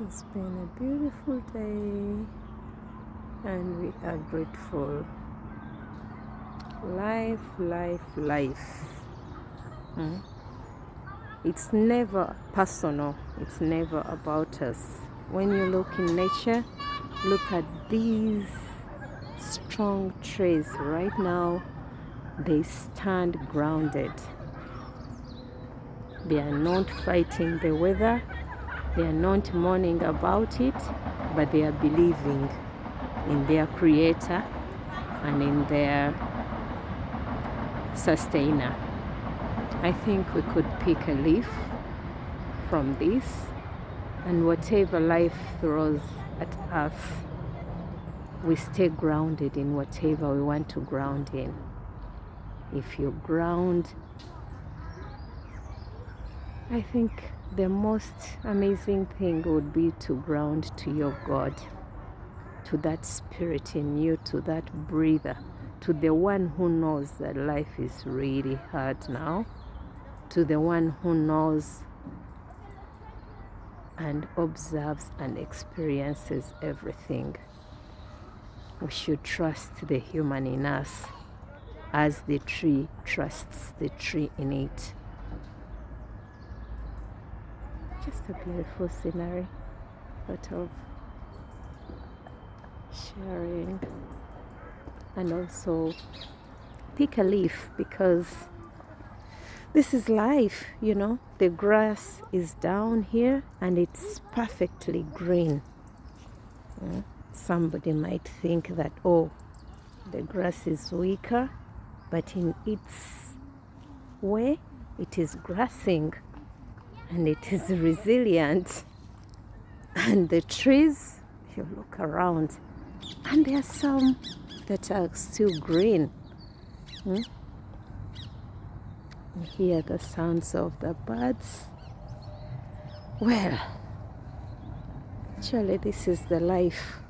It's been a beautiful day and we are grateful. Life. Hmm? It's never personal, it's never about us. When you look in nature, look at these strong trees right now. They stand grounded. They are not fighting the weather. They are not mourning about it, but they are believing in their creator and in their sustainer. I think we could pick a leaf from this, and whatever life throws at us, we stay grounded in whatever we want to ground in. If you ground, I think the most amazing thing would be to ground to your God, to that spirit in you, to that breather, to the one who knows that life is really hard now, to the one who knows and observes and experiences everything. We should trust the human in us as the tree trusts the tree in it. Just a beautiful scenery. Thought of sharing, and also pick a leaf because this is life, you know. The grass is down here and it's perfectly green. Somebody might think that, oh, the grass is weaker, but in its way, it is grassing and it is resilient. And the trees, you look around, and there are some that are still green. You hear the sounds of the birds. Well, actually, this is the life